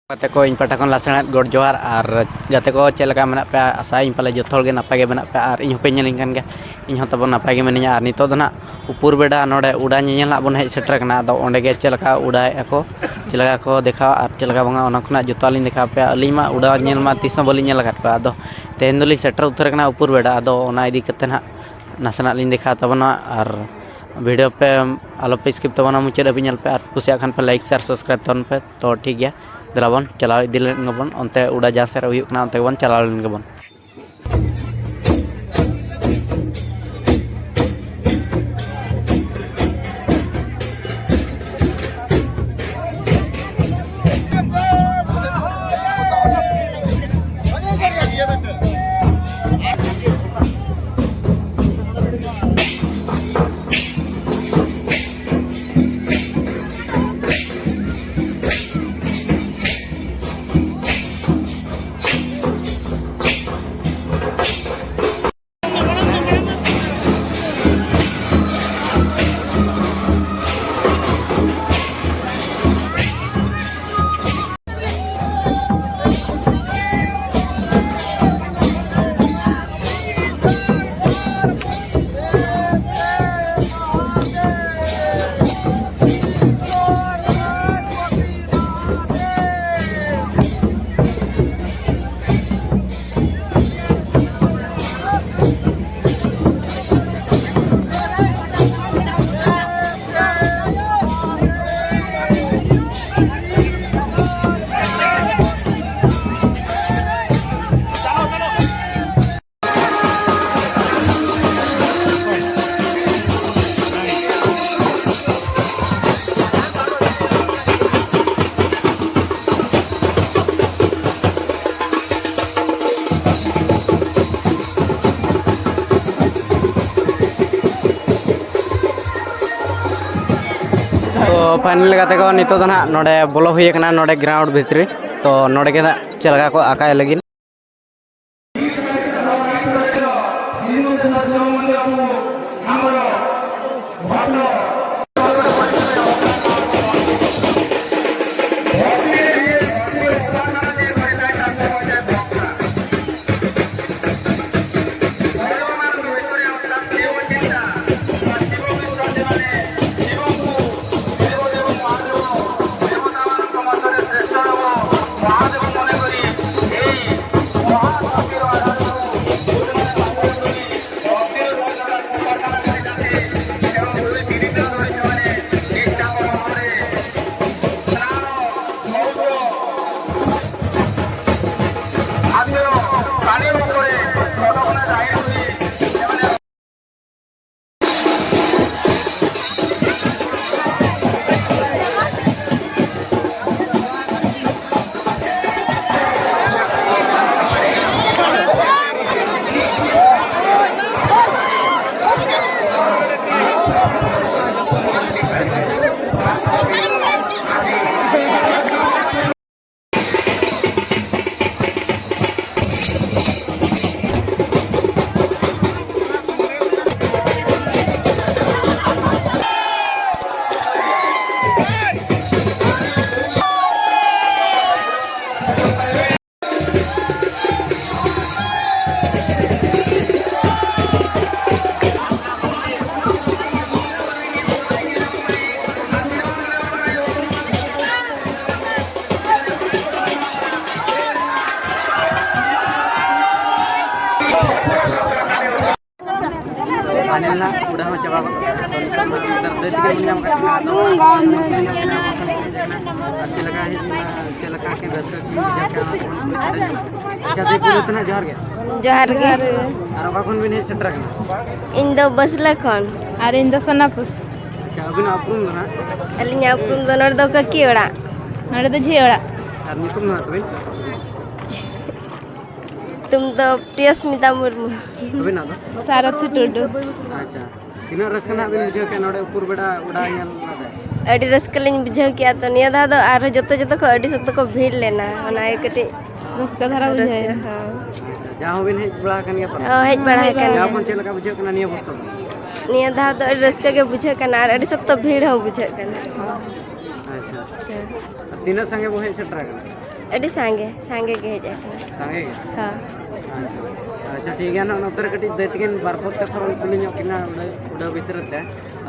गाते को इन पाटा खन लासेणत गोड जोहार और गाते को चेलका मेना पे आशा इन पाले जोथोल गे नपाय गे मेना पे और इन होपे नेलिंग कान गे इन हो तबो नपाय गे मेनिया और नितो दना उपुर बेडा नोडे उड़ा नेल ना बन हेज सेटर कना आदो ओंडे गे चेलका उड़ाय ako चेलका को देखा और चेलका बंगा ओना खना जोतालिन देखा पे अली मा उड़ा नेल मा तिस बलिन नेल काट पे आदो तेन दोली सेटर उतर कना उपुर बेडा आदो ओना इदी कते ना नासना लिन देखा तबना और वीडियो पे आलो पे स्किप तबना मुचे अभी नेल पे और कुसिया खान पे लाइक शेयर सब्सक्राइब तन पे तो ठीक गया दिलाबन चलाव दिलेन गबन अंते उड़ा जासेर हुयुक ना अंते बन चलाव लेन गबन तो फाइनल गाते को नितो दना नोडे बोलो हुई कना नोडे ग्राउंड भितरी तो नोडे के चलगा को आकाय लगिन फाइनल ना उड़ा हो चाबा चलका के जोहार गे जोहार गे और ओका खन बिन सेटर कना इन दो बसला खन और इन दो सनापुस अच्छा अबिन अपरुम दना अलिया उपरुम दो नर दो ककी ओड़ा नड़े दो झे ओड़ा और नितुम ना तबिन तुम तो प्रियस्मिता मुर्मू तबिन ना दो सारथी टुडू अच्छा तीना रसकना बिन बुझे के नोडे उपुर बेडा उड़ा नेल ना अड़ी रस्कलिन बुझाव किया तो निया दा दो आर जतो जतो को अड़ी सख्त को भीड़ लेना ओना एक कटी रस्का धारा बुझाय हां जहाँ हो बिन हेज बड़ा कन गया हेज बड़ा है जहाँ कन अपन चलका बुझे कना निया बस्तो निया दा तो अड़ी रस्का के बुझे कना अड़ी सख्त भीड़ हो बुझे कना अच्छा तीना संगे वो हेज सेटर कना अड़ी सांगे के हेज आकना सांगे गे हाँ अच्छा ठीक है ना नोतर कटी देतगिन बारपत कथा बन कुली ᱧᱚᱜ किना उड़ा भीतर ते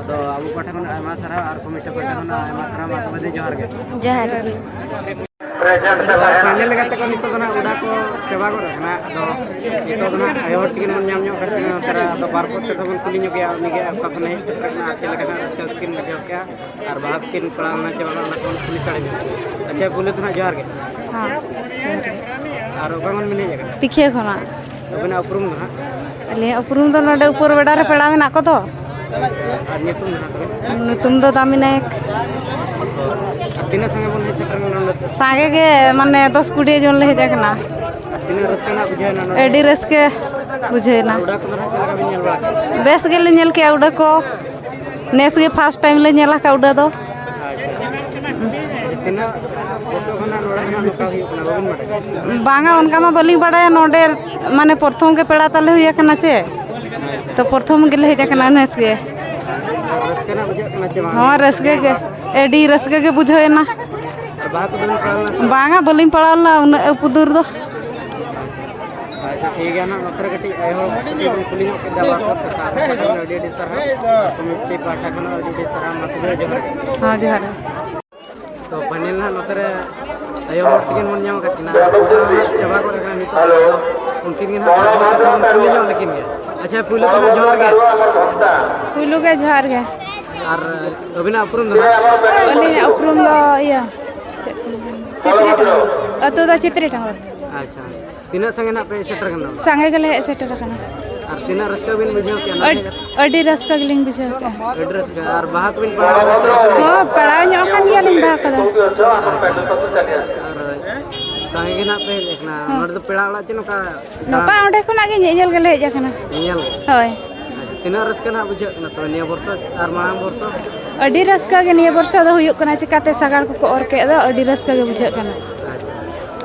अदो आबो पाठा खन आयमा सारा आर कमिटी पाठा खन आयमा सारा मा तबे जोहार गे फाइनल लगाते को नितो ना उड़ा को सेवा को रखना अदो नितो ना आयोर तिगिन मन ᱧᱟᱢ ᱧᱚᱜ करते सारा अदो बारपत कथा बन कुली ᱧᱚᱜ गया उनगे आपका कने सेटरना चले कना रस्ता किन लगे क्या और बात किन पड़ा ना चला ना कोन पुलिस साड़े अच्छा बोले तो ना जोहार गे हाँ और ओकमन मिले जगह तिखे खना अबना उपरुम ना अले उपरुम तो नोडे ऊपर बेड़ा रे पेड़ा मेना को तो और नितुम ना तबे तुम तो दामी नायक तीना संगे बन सेटर ना सांगे के माने 10-20 जन ले हेज आकना तीना रस्का ना बुझे ना एडी रस्के बुझेना उड़ा को ना चला का मिल बड़ा बेस के ले नेल के उड़ा को नेस के फर्स्ट टाइम ले नेला का उड़ा दो तीना बसो खना नोड़ा खना नोका हुई अपना बाबन मटे बांगा उनका मा बलिंग बड़ा नोडे माने प्रथम के पेड़ा ताले हुई आकना चे तो प्रथम के ले हेज आकना नेस के रस्का ना बुझे ना चे हाँ रस्के के एडी रस्के के बुझेना और बात बन पड़ना बांगा बलिंग पड़ाला उन उपदुर दो अच्छा ठीक है ना नोतर कटी आयो कुली ᱧᱚᱜ के दबा को कथा रेडी सर कमिटी पाठा खन रेडी सर मतबे जोहार हाँ जोहार तो फाइनल ना नोतर आयो तिगिन मन ᱧᱟᱢ कटिना चबा को रखना नितो उनकिन ना कुली ᱧᱚᱜ लेकिन गे अच्छा पुलो तो जोहार गे पुलू के जोहार के और अबिना उपरुम दो अली उपरुम दो या चित्रे टावर अतो दा चित्रे टावर अच्छा तीना संगे ना पे सेटर करना सांगे के ले सेटर करना और तीना रस्का बिन बुझो के ना अडी रस्का गिलिंग बिछे के एड्रेस का और बाहक बिन पड़ा हां पड़ा ᱧᱚᱜ kan dia ling ba kada और संगे के ना पे देखना नोड तो पेड़ा वाला चनो का नोका ओंडे खना गे नेल के ले हेज आकना नियल होय तीना रस्का ना बुझो ना तो निया वर्ष और मांग वर्ष अडी रस्का के निया वर्ष दो हुयुक कना चिकाते सागार को और के दो अडी रस्का के बुझे कना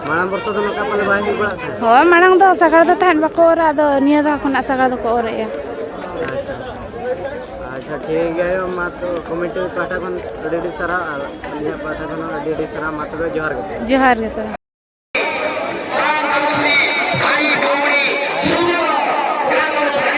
मांग वर्ष तो नोका पले बाय हुई बड़ा हो मांग दो सागार दो थान बको और दो निया दा खना सागार दो को और या अच्छा ठीक है मा तो कमिटी पाठा खन रेडी सरा और निया पाठा खन रेडी सरा मतबे जोहार गे जोहार गे तो